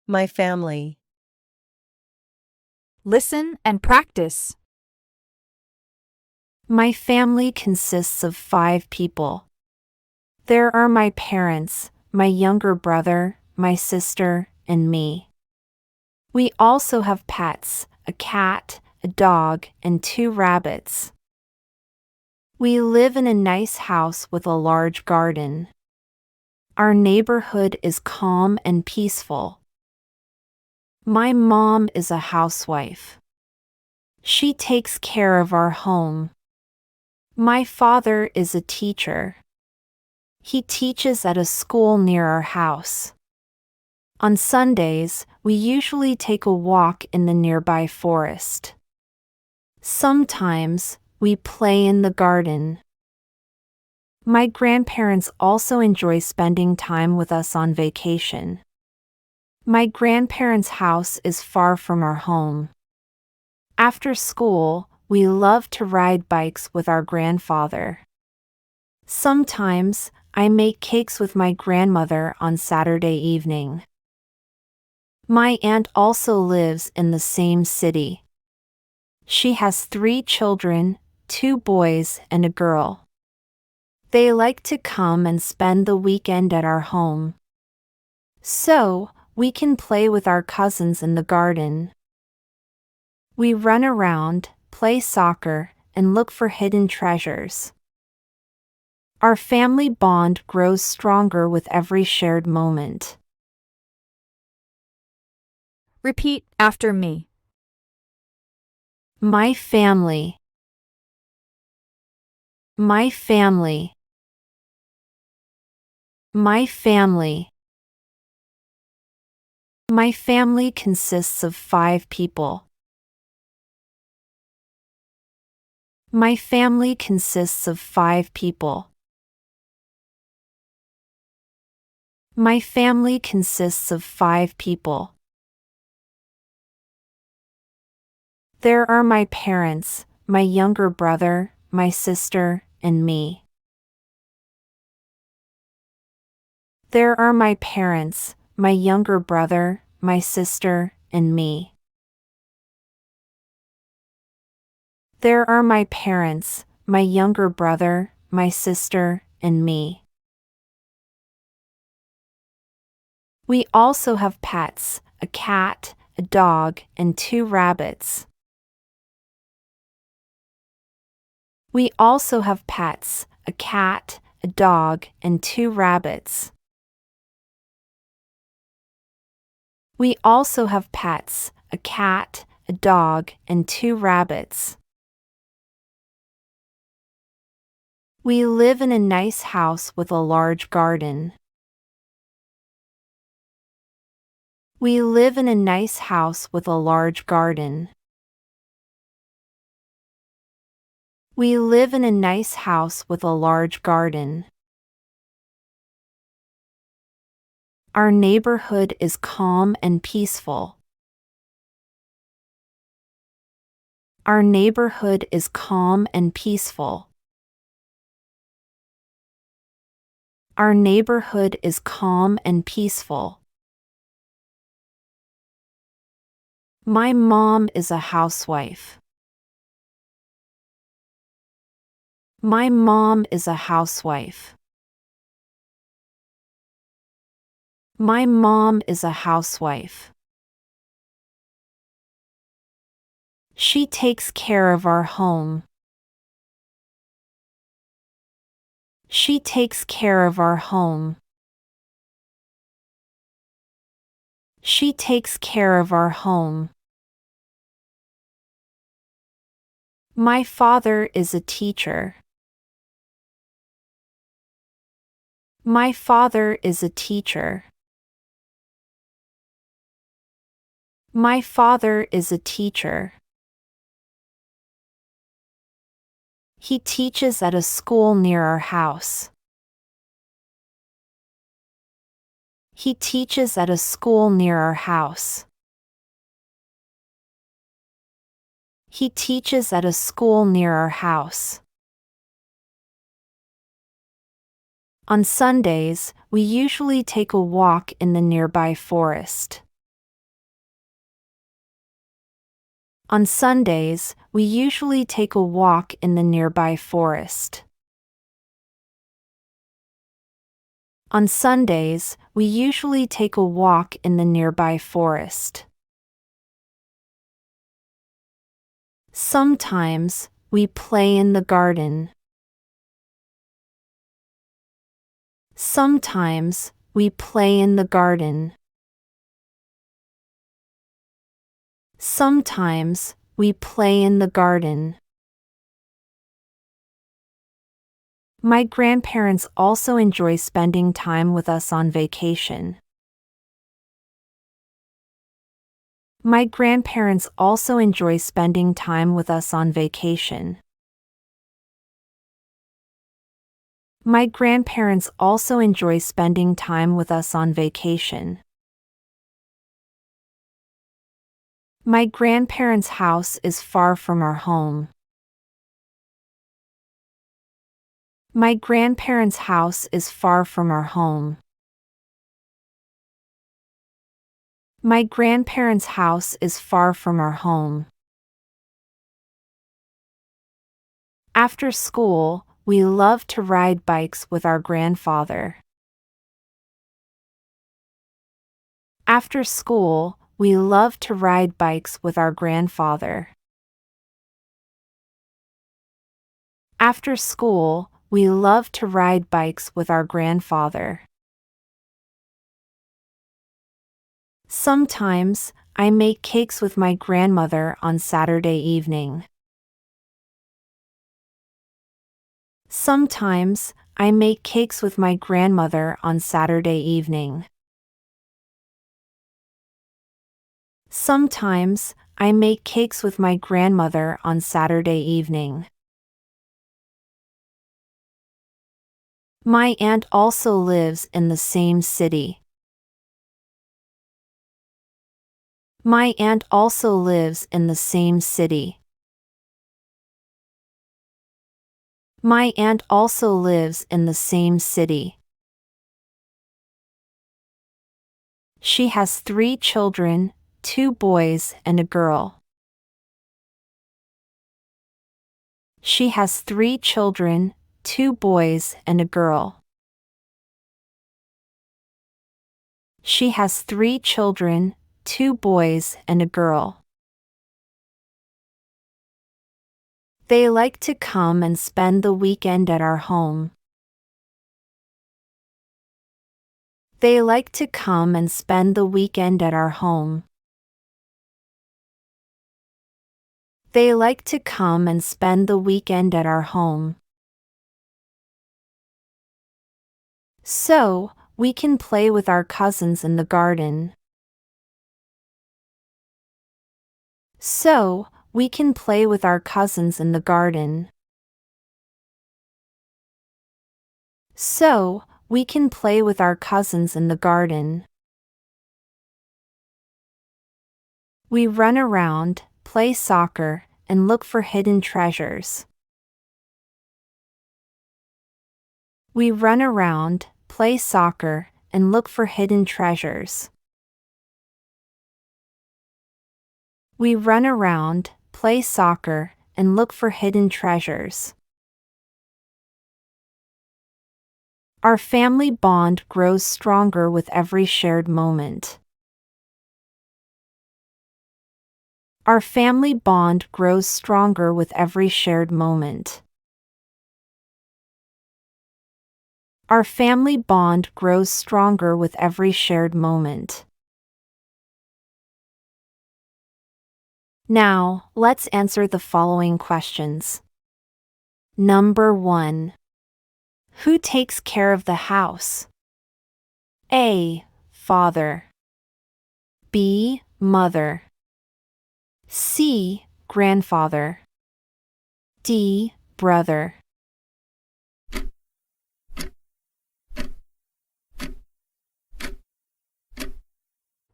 My family. Listen and practice. My family consists of 5 people. There are my parents, my younger brother, my sister, and me. We also have pets, a cat, a dog, and 2 rabbits. We live in a nice house with a large garden. Our neighborhood is calm and peaceful. My mom is a housewife. She takes care of our home. My father is a teacher. He teaches at a school near our house. On Sundays, we usually take a walk in the nearby forest. Sometimes, we play in the garden. My grandparents also enjoy spending time with us on vacation. My grandparents' house is far from our home. After school, we love to ride bikes with our grandfather. Sometimes, I make cakes with my grandmother on Saturday evening. My aunt also lives in the same city. She has 3 children, 2 boys and a girl. They like to come and spend the weekend at our home. So, we can play with our cousins in the garden. We run around, play soccer, and look for hidden treasures. Our family bond grows stronger with every shared moment. Repeat after me. My family. My family. My family. My family consists of 5 people. My family consists of 5 people. My family consists of 5 people. There are my parents, my younger brother, my sister, and me. There are my parents, my younger brother, my sister, and me. There are my parents, my younger brother, my sister, and me. We also have pets, a cat, a dog, and 2 rabbits. We also have pets, a cat, a dog, and 2 rabbits. We also have pets, a cat, a dog, and 2 rabbits. We live in a nice house with a large garden. We live in a nice house with a large garden. We live in a nice house with a large garden. Our neighborhood is calm and peaceful. Our neighborhood is calm and peaceful. Our neighborhood is calm and peaceful. My mom is a housewife. My mom is a housewife. My mom is a housewife. She takes care of our home. She takes care of our home. She takes care of our home. My father is a teacher. My father is a teacher. My father is a teacher. He teaches at a school near our house. He teaches at a school near our house. He teaches at a school near our house. On Sundays, we usually take a walk in the nearby forest. On Sundays, we usually take a walk in the nearby forest. On Sundays, we usually take a walk in the nearby forest. Sometimes, we play in the garden. Sometimes, we play in the garden. Sometimes, we play in the garden. My grandparents also enjoy spending time with us on vacation. My grandparents also enjoy spending time with us on vacation. My grandparents also enjoy spending time with us on vacation. My grandparents' house is far from our home. My grandparents' house is far from our home. My grandparents' house is far from our home. After school, we love to ride bikes with our grandfather. After school, we love to ride bikes with our grandfather. After school, we love to ride bikes with our grandfather. Sometimes, I make cakes with my grandmother on Saturday evening. Sometimes, I make cakes with my grandmother on Saturday evening. Sometimes, I make cakes with my grandmother on Saturday evening. My aunt also lives in the same city. My aunt also lives in the same city. My aunt also lives in the same city. She has 3 children, 2 boys and a girl. She has 3 children, 2 boys and a girl. She has 3 children, 2 boys and a girl. They like to come and spend the weekend at our home. They like to come and spend the weekend at our home. They like to come and spend the weekend at our home. So, we can play with our cousins in the garden. So, we can play with our cousins in the garden. So, we can play with our cousins in the garden. We run around, play soccer, and look for hidden treasures. We run around, play soccer, and look for hidden treasures. We run around, play soccer, and look for hidden treasures. Our family bond grows stronger with every shared moment. Our family bond grows stronger with every shared moment. Our family bond grows stronger with every shared moment. Now, let's answer the following questions. Number 1. Who takes care of the house? A. Father. B. Mother. C. Grandfather. D. Brother.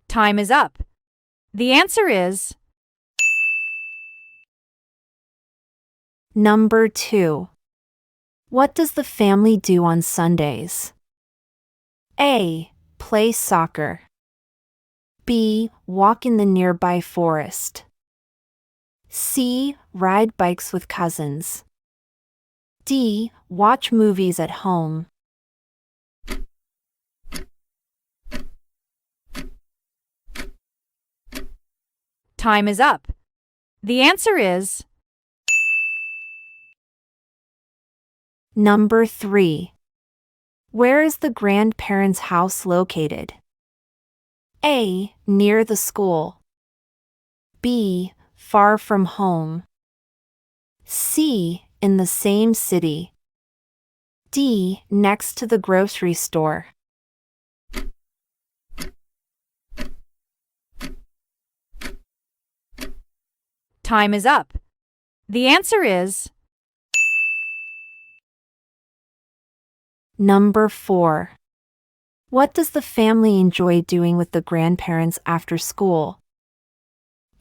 Time is up. The answer is Number 2. What does the family do on Sundays? A. Play soccer. B. Walk in the nearby forest. C. Ride bikes with cousins. D. Watch movies at home. Time is up. The answer is Number 3. Where is the grandparents' house located? A. Near the school. B. Far from home. C. In the same city. D. Next to the grocery store. time is up. The answer is Number 4. What does the family enjoy doing with the grandparents after school?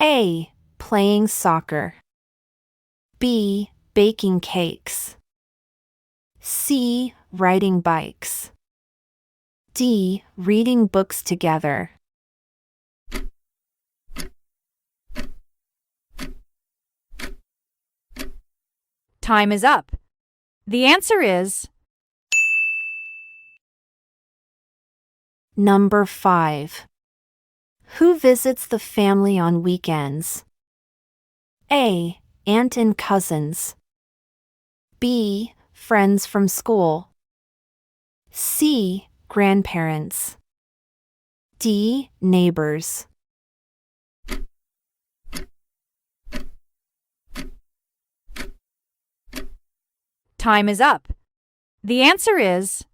A. Playing soccer. B. Baking cakes. C. Riding bikes. D. Reading books together. time is up. The answer is Number 5. Who visits the family on weekends? A. Aunt and cousins. B. Friends from school. C. Grandparents. D. Neighbors. time is up. The answer is